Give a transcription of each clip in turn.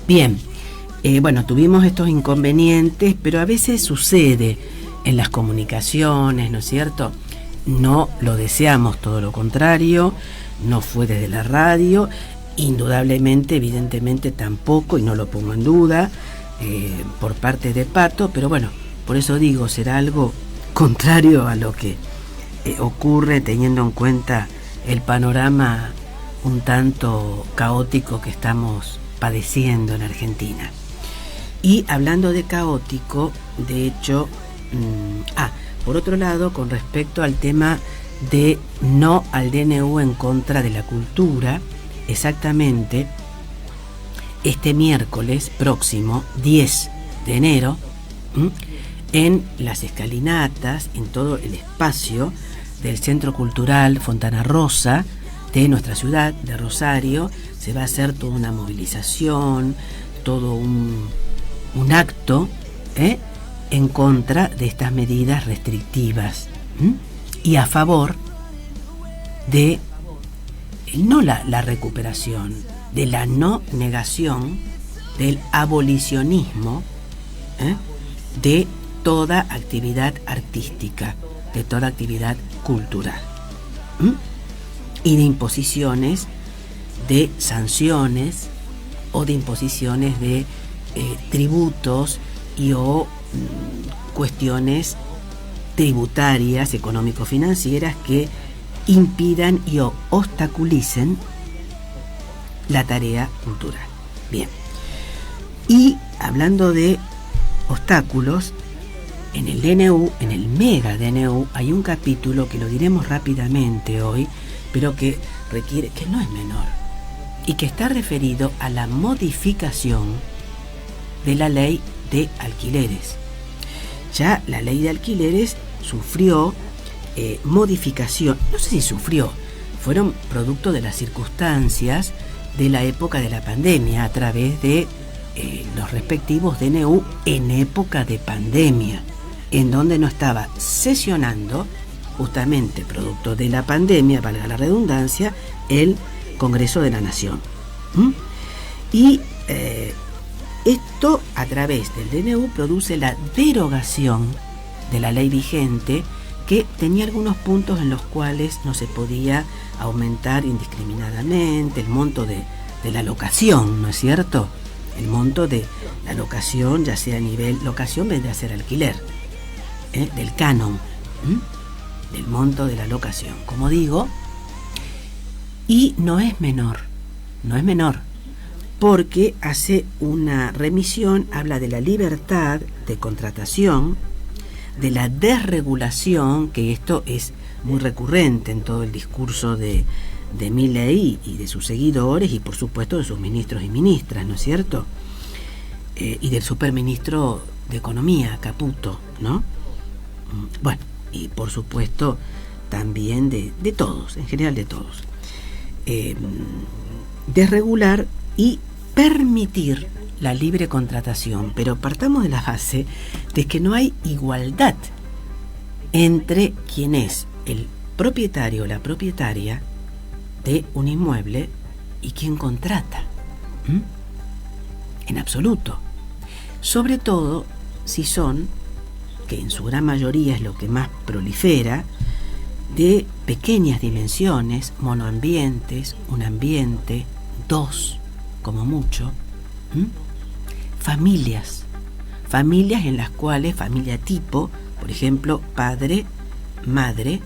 Bien, bueno, tuvimos estos inconvenientes, pero a veces sucede en las comunicaciones, ¿no es cierto? No lo deseamos, todo lo contrario, no fue desde la radio, indudablemente, evidentemente tampoco, y no lo pongo en duda, por parte de Pato, pero bueno, por eso digo, será algo contrario a lo que ocurre teniendo en cuenta el panorama un tanto caótico que estamos padeciendo en Argentina. Y hablando de caótico, de hecho, por otro lado, con respecto al tema de no al DNU en contra de la cultura, exactamente este miércoles próximo, 10 de enero, en las escalinatas, en todo el espacio del Centro Cultural Fontana Rosa de nuestra ciudad de Rosario, se va a hacer toda una movilización, todo un acto en contra de estas medidas restrictivas y a favor de no la recuperación, de la no negación, del abolicionismo de toda actividad artística, de toda actividad cultural y de imposiciones de sanciones o de imposiciones de tributos y o cuestiones tributarias, económico-financieras que impidan y o obstaculicen la tarea cultural. Bien. Y hablando de obstáculos, en el DNU, en el mega DNU, hay un capítulo que lo diremos rápidamente hoy, pero que requiere, que no es menor, y que está referido a la modificación de la ley de alquileres. Ya la ley de alquileres sufrió modificación, no sé si sufrió, fueron producto de las circunstancias de la época de la pandemia a través de los respectivos DNU en época de pandemia, en donde no estaba sesionando, justamente producto de la pandemia, valga la redundancia, el Congreso de la Nación. Y esto a través del DNU produce la derogación de la ley vigente, que tenía algunos puntos en los cuales no se podía aumentar indiscriminadamente el monto de la locación, ¿no es cierto? El monto de la locación, ya sea a nivel, locación vendría a ser alquiler, del canon, del monto de la locación, como digo, y no es menor, porque hace una remisión, habla de la libertad de contratación, de la desregulación, que esto es muy recurrente en todo el discurso de Milei y de sus seguidores, y por supuesto de sus ministros y ministras, ¿no es cierto? Y del superministro de Economía, Caputo, ¿no? Bueno, y por supuesto también de todos, en general de todos. Desregular y permitir la libre contratación, pero partamos de la base de que no hay igualdad entre quien es el propietario o la propietaria de un inmueble y quien contrata, en absoluto, sobre todo si son, que en su gran mayoría es lo que más prolifera, de pequeñas dimensiones, monoambientes, un ambiente, dos como mucho, familias en las cuales, familia tipo, por ejemplo, padre, madre,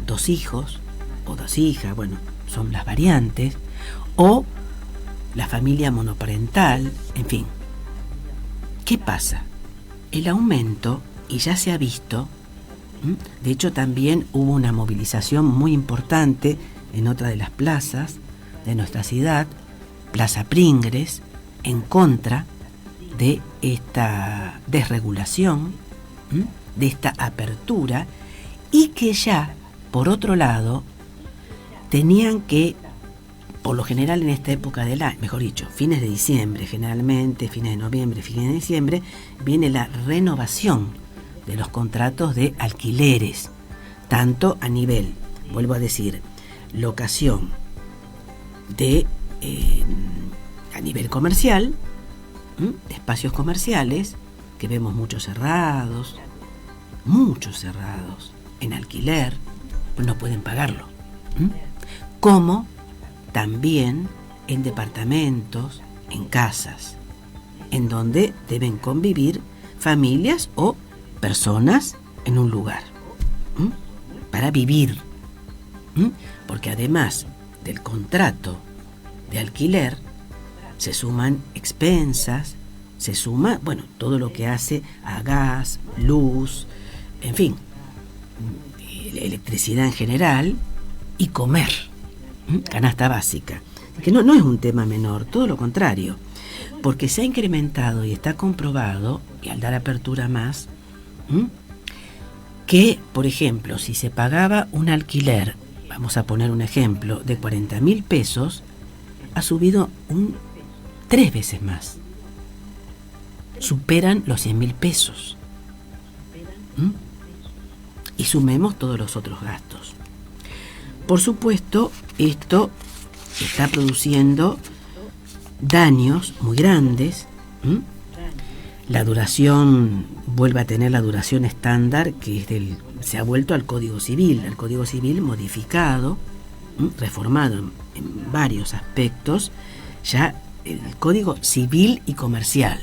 dos hijos o dos hijas, bueno, son las variantes, o la familia monoparental, en fin. ¿Qué pasa? El aumento, y ya se ha visto, de hecho también hubo una movilización muy importante en otra de las plazas de nuestra ciudad, Plaza Pringres, en contra de esta desregulación, de esta apertura, y que ya, por otro lado, tenían que, por lo general en esta época del año, mejor dicho, fines de diciembre, generalmente, fines de noviembre, fines de diciembre, viene la renovación de los contratos de alquileres, tanto a nivel, vuelvo a decir, locación de a nivel comercial, de espacios comerciales, que vemos muchos cerrados en alquiler, pues no pueden pagarlo. Como también en departamentos, en casas, en donde deben convivir familias o personas en un lugar para vivir. Porque además del contrato de alquiler, se suman expensas, se suma, todo lo que hace a gas, luz, en fin, electricidad en general y comer, canasta básica, que no es un tema menor, todo lo contrario, porque se ha incrementado y está comprobado, y al dar apertura más, que, por ejemplo, si se pagaba un alquiler, vamos a poner un ejemplo, de 40.000 pesos, ha subido 3 veces más. Superan los 100.000 pesos. Y sumemos todos los otros gastos. Por supuesto, esto está produciendo daños muy grandes. La duración vuelve a tener la duración estándar, que es se ha vuelto al Código Civil modificado, reformado en varios aspectos, ya el Código Civil y Comercial,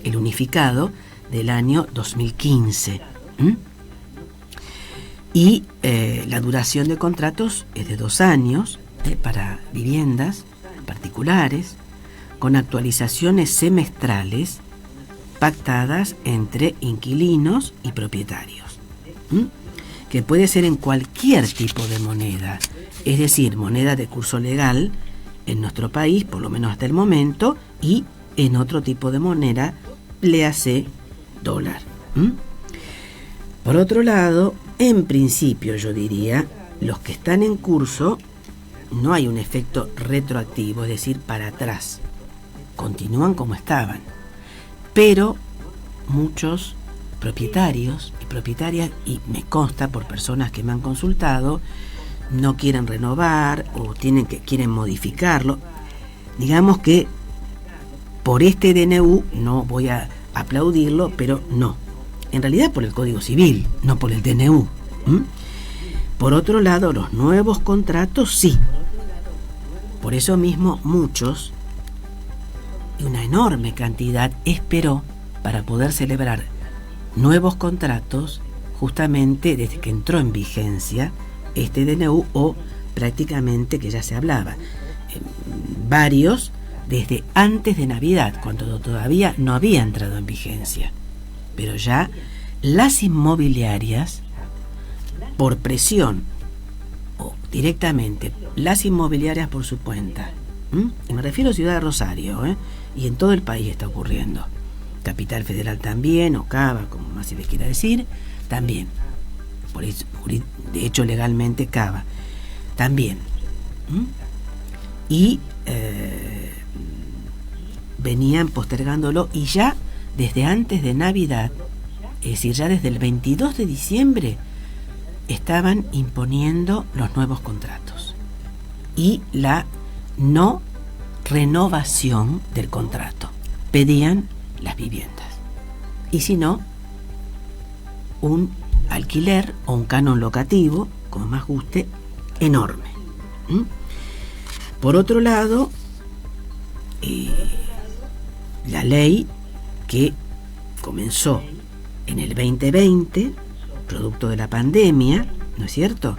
el unificado del año 2015. Y la duración de contratos es de 2 años para viviendas particulares, con actualizaciones semestrales pactadas entre inquilinos y propietarios, que puede ser en cualquier tipo de moneda, es decir, moneda de curso legal en nuestro país, por lo menos hasta el momento, y en otro tipo de moneda, léase dólar. Por otro lado, en principio yo diría, los que están en curso, no hay un efecto retroactivo, es decir, para atrás, continúan como estaban, pero muchos propietarios y propietarias, y me consta por personas que me han consultado, no quieren renovar o quieren modificarlo. Digamos que por este DNU no voy a aplaudirlo, pero no. En realidad por el Código Civil, no por el DNU. Por otro lado, los nuevos contratos sí. Por eso mismo muchos, y una enorme cantidad, esperó para poder celebrar nuevos contratos justamente desde que entró en vigencia este DNU, o prácticamente que ya se hablaba. Varios desde antes de Navidad, cuando todavía no había entrado en vigencia. Pero ya las inmobiliarias, por presión o directamente las inmobiliarias por su cuenta, y me refiero a Ciudad de Rosario, y en todo el país está ocurriendo, Capital Federal también, o Cava, como más se le quiera decir, también, por eso, de hecho legalmente Cava también, y venían postergándolo, y ya desde antes de Navidad, es decir, ya desde el 22 de diciembre estaban imponiendo los nuevos contratos y la no renovación del contrato. Pedían las viviendas, y si no, un alquiler o un canon locativo, como más guste, enorme. Por otro lado, la ley que comenzó en el 2020, producto de la pandemia, ¿no es cierto?,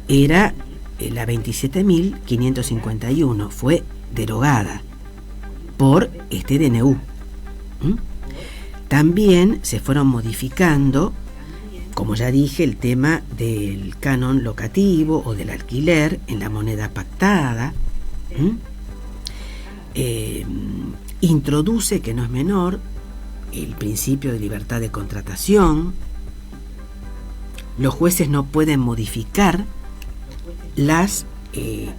era la 27.551, fue derogada por este DNU. También se fueron modificando, como ya dije, el tema del canon locativo o del alquiler en la moneda pactada. Introduce, que no es menor, el principio de libertad de contratación. Los jueces no pueden modificar las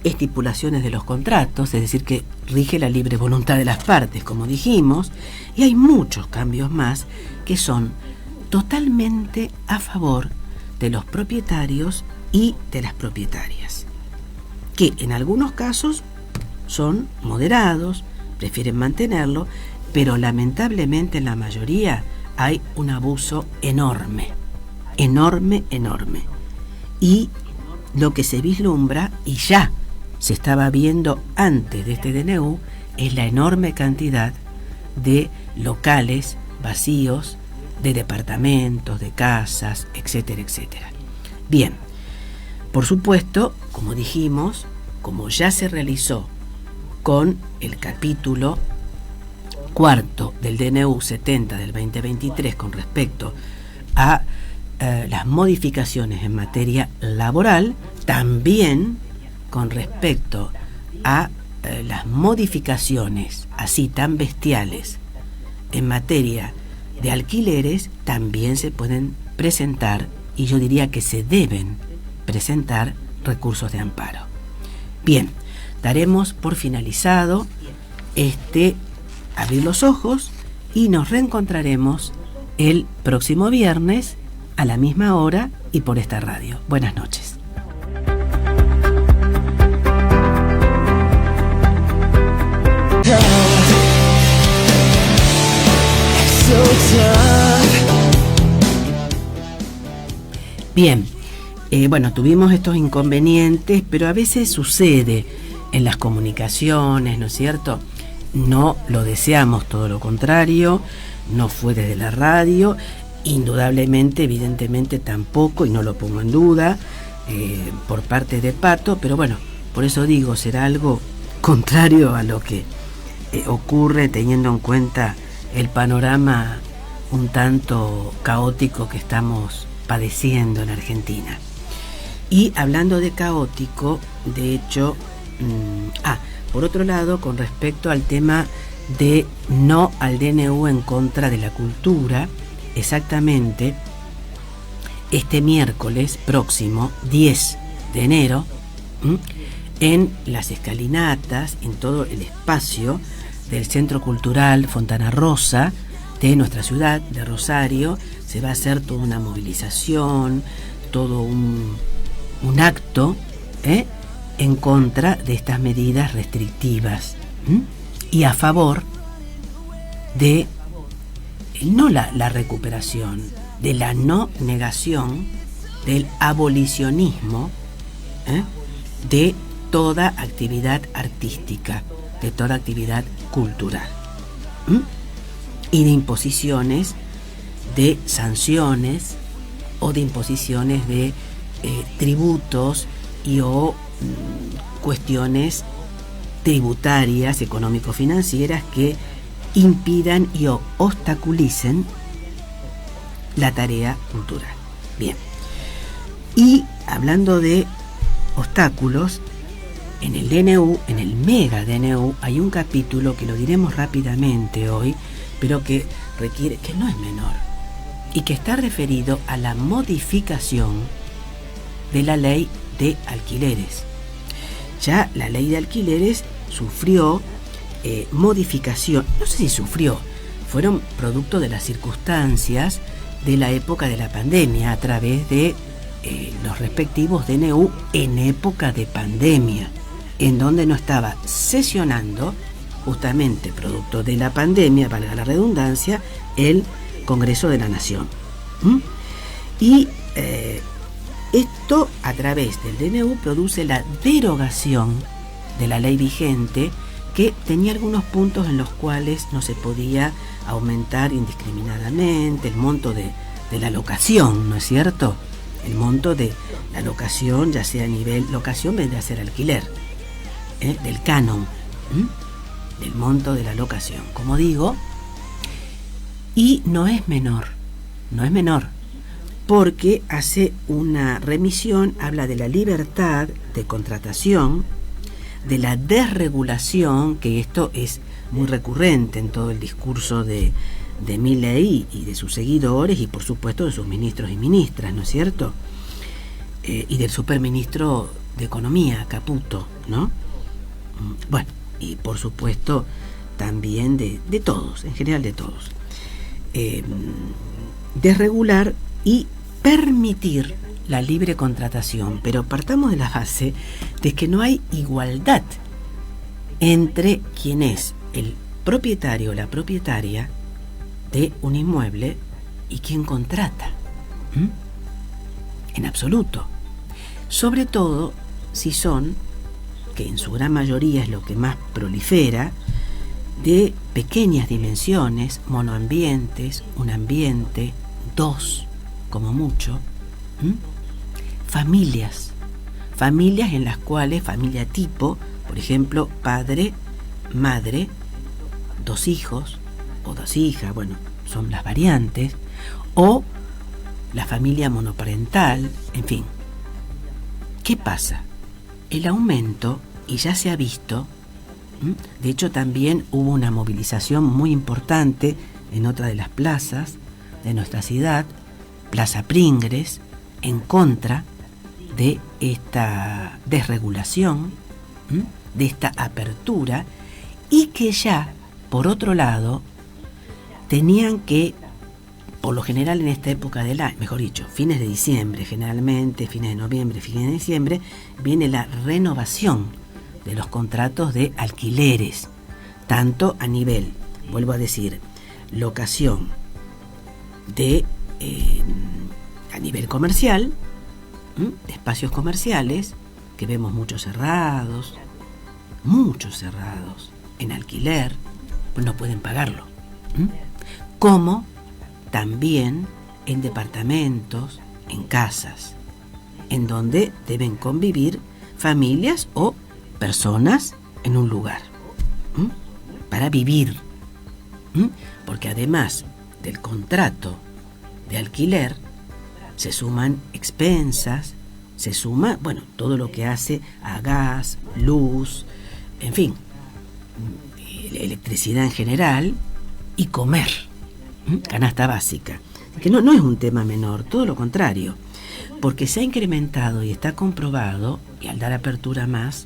estipulaciones de los contratos, es decir, que rige la libre voluntad de las partes, como dijimos, y hay muchos cambios más que son totalmente a favor de los propietarios y de las propietarias, que en algunos casos son moderados, prefieren mantenerlo, pero lamentablemente en la mayoría hay un abuso enorme, enorme. Y lo que se vislumbra, y ya se estaba viendo antes de este DNU, es la enorme cantidad de locales vacíos, de departamentos, de casas, etcétera, etcétera. Bien, por supuesto, como dijimos, como ya se realizó con el capítulo cuarto del DNU 70 del 2023 con respecto a las modificaciones en materia laboral, también con respecto a las modificaciones así tan bestiales en materia de alquileres, también se pueden presentar, y yo diría que se deben presentar, recursos de amparo. Bien, daremos por finalizado Abrir los Ojos y nos reencontraremos el próximo viernes a la misma hora y por esta radio. Buenas noches. Bien, bueno, tuvimos estos inconvenientes, pero a veces sucede en las comunicaciones, ¿no es cierto? No lo deseamos, todo lo contrario, no fue desde la radio, indudablemente, evidentemente tampoco, y no lo pongo en duda, por parte de Pato, pero bueno, por eso digo, será algo contrario a lo que ocurre teniendo en cuenta el panorama un tanto caótico que estamos padeciendo en Argentina. Y hablando de caótico, de hecho, por otro lado, con respecto al tema de no al DNU en contra de la cultura, exactamente este miércoles próximo, 10 de enero, en las escalinatas, en todo el espacio del Centro Cultural Fontana Rosa de nuestra ciudad, de Rosario, se va a hacer toda una movilización, todo un acto en contra de estas medidas restrictivas y a favor de no la recuperación, de la no negación, del abolicionismo de toda actividad artística, de toda actividad cultural y de imposiciones de sanciones o de imposiciones de tributos y o cuestiones tributarias, económico-financieras que impidan y o obstaculicen la tarea cultural. Bien, y hablando de obstáculos, en el DNU, en el mega DNU, hay un capítulo que lo diremos rápidamente hoy, pero que requiere, que no es menor, y que está referido a la modificación de la ley de alquileres. Ya la ley de alquileres sufrió modificación, no sé si sufrió, fueron producto de las circunstancias de la época de la pandemia a través de los respectivos DNU en época de pandemia, en donde no estaba sesionando, justamente producto de la pandemia, valga la redundancia, el Congreso de la Nación. Y esto a través del DNU produce la derogación de la ley vigente, que tenía algunos puntos en los cuales no se podía aumentar indiscriminadamente el monto de la locación, ¿no es cierto? El monto de la locación, ya sea a nivel locación, vendría a ser alquiler, del canon, del monto de la locación, como digo, y no es menor, porque hace una remisión, habla de la libertad de contratación, de la desregulación, que esto es muy recurrente en todo el discurso de Milei y de sus seguidores, y por supuesto de sus ministros y ministras, ¿no es cierto? Y del superministro de Economía, Caputo, ¿no? Bueno, y por supuesto también de todos, en general de todos. Desregular y permitir la libre contratación, pero partamos de la base de que no hay igualdad entre quien es el propietario o la propietaria de un inmueble y quien contrata. En absoluto. Sobre todo si son, que en su gran mayoría es lo que más prolifera, de pequeñas dimensiones, monoambientes, un ambiente, dos, como mucho. Familias en las cuales, familia tipo, por ejemplo, padre, madre, 2 hijos o 2 hijas, bueno, son las variantes, o la familia monoparental, en fin. ¿Qué pasa? El aumento, y ya se ha visto, de hecho también hubo una movilización muy importante en otra de las plazas de nuestra ciudad, Plaza Pringres, en contra de esta desregulación, de esta apertura, y que ya, por otro lado, tenían que, por lo general en esta época del año, mejor dicho, fines de diciembre, generalmente fines de noviembre, fines de diciembre, viene la renovación de los contratos de alquileres, tanto a nivel, vuelvo a decir, locación de a nivel comercial, de espacios comerciales, que vemos muchos cerrados en alquiler, pues no pueden pagarlo, como también en departamentos, en casas, en donde deben convivir familias o personas en un lugar, para vivir, porque además del contrato de alquiler se suman expensas, se suma, bueno, todo lo que hace a gas, luz, en fin, electricidad en general, y comer, canasta básica, que no es un tema menor, todo lo contrario, porque se ha incrementado y está comprobado, y al dar apertura más,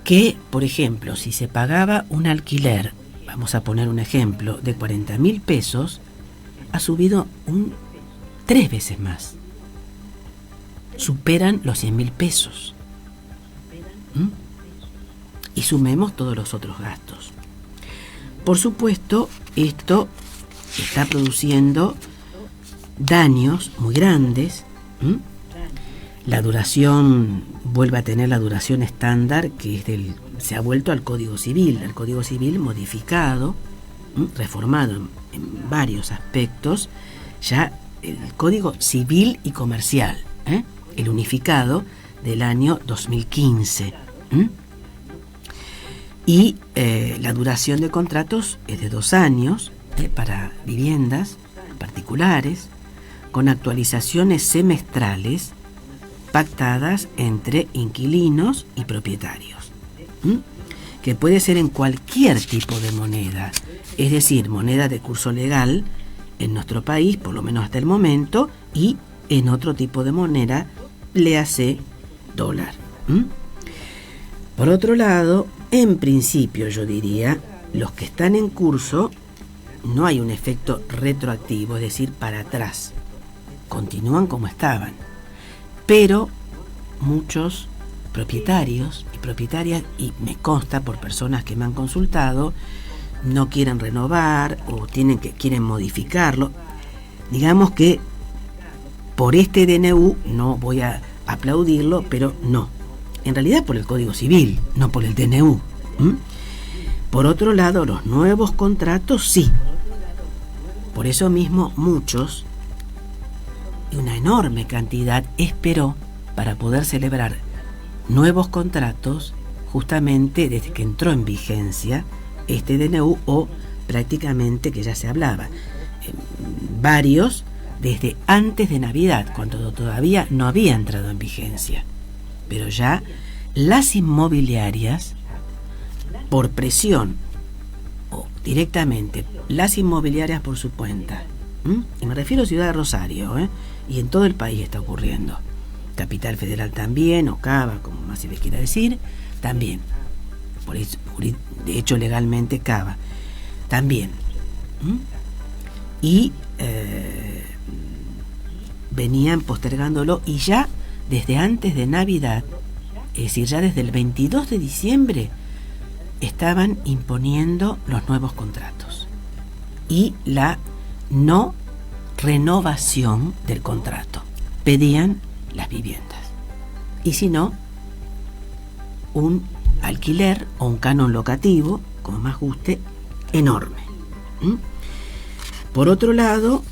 que, por ejemplo, si se pagaba un alquiler, vamos a poner un ejemplo, de 40.000 pesos, ha subido 3 veces más. Superan los 100.000 pesos. Y sumemos todos los otros gastos. Por supuesto, esto está produciendo daños muy grandes. La duración vuelve a tener la duración estándar, que es se ha vuelto al Código Civil modificado, reformado en varios aspectos, ya el Código Civil y Comercial, el unificado del año 2015. Y la duración de contratos es de 2 años para viviendas particulares, con actualizaciones semestrales pactadas entre inquilinos y propietarios, que puede ser en cualquier tipo de moneda, es decir, moneda de curso legal en nuestro país, por lo menos hasta el momento, y en otro tipo de moneda, léase dólar. Por otro lado, en principio yo diría, los que están en curso, no hay un efecto retroactivo, es decir, para atrás, continúan como estaban, pero muchos propietarios y propietarias, y me consta por personas que me han consultado, no quieren renovar o quieren modificarlo. Digamos que por este DNU no voy a aplaudirlo, pero no. En realidad por el Código Civil, no por el DNU. Por otro lado, los nuevos contratos sí. Por eso mismo muchos, y una enorme cantidad, esperó para poder celebrar nuevos contratos justamente desde que entró en vigencia este DNU, o prácticamente que ya se hablaba. Varios desde antes de Navidad, cuando todavía no había entrado en vigencia. Pero ya las inmobiliarias, por presión, o directamente las inmobiliarias por su cuenta, y me refiero a Ciudad de Rosario, y en todo el país está ocurriendo, Capital Federal también, o Cava, como más se les quiera decir, también, por eso, de hecho legalmente Cava también, y venían postergándolo, y ya desde antes de Navidad es decir, ya desde el 22 de diciembre estaban imponiendo los nuevos contratos y la no renovación del contrato. Pedían las viviendas. Y si no, un alquiler o un canon locativo, como más guste, enorme. Por otro lado,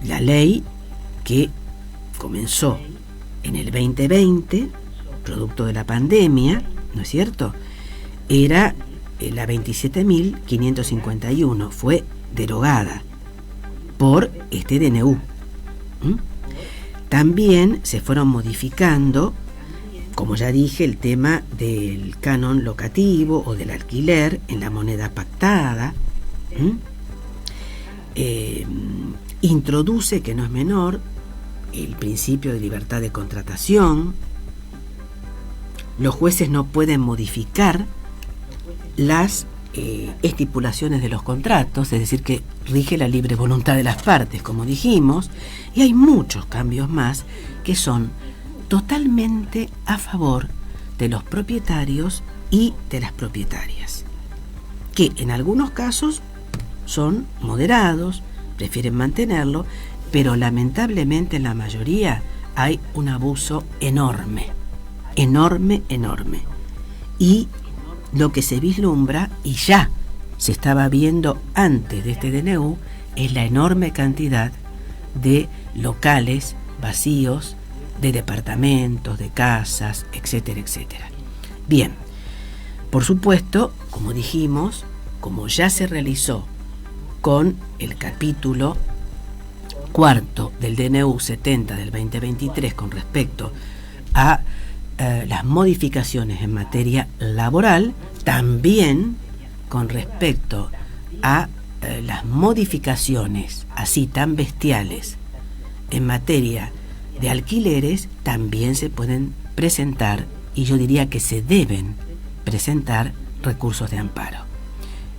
la ley que comenzó en el 2020, producto de la pandemia, ¿no es cierto?, era la 27.551, fue derogada por este DNU. También se fueron modificando, como ya dije, el tema del canon locativo o del alquiler en la moneda pactada. Introduce, que no es menor, el principio de libertad de contratación. Los jueces no pueden modificar las estipulaciones de los contratos, es decir, que rige la libre voluntad de las partes, como dijimos, y hay muchos cambios más que son totalmente a favor de los propietarios y de las propietarias, que en algunos casos son moderados, prefieren mantenerlo, pero lamentablemente en la mayoría hay un abuso enorme, enorme. Y lo que se vislumbra, y ya se estaba viendo antes de este DNU, es la enorme cantidad de locales vacíos, de departamentos, de casas, etcétera, etcétera. Bien, por supuesto, como dijimos, como ya se realizó con el capítulo cuarto del DNU 70 del 2023 con respecto a las modificaciones en materia laboral, también con respecto a las modificaciones así tan bestiales en materia de alquileres, también se pueden presentar, y yo diría que se deben presentar, recursos de amparo.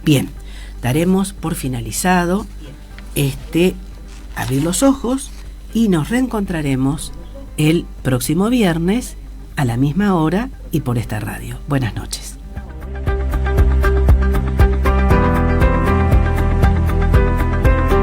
Bien, daremos por finalizado este Abrir los Ojos y nos reencontraremos el próximo viernes a la misma hora y por esta radio. Buenas noches.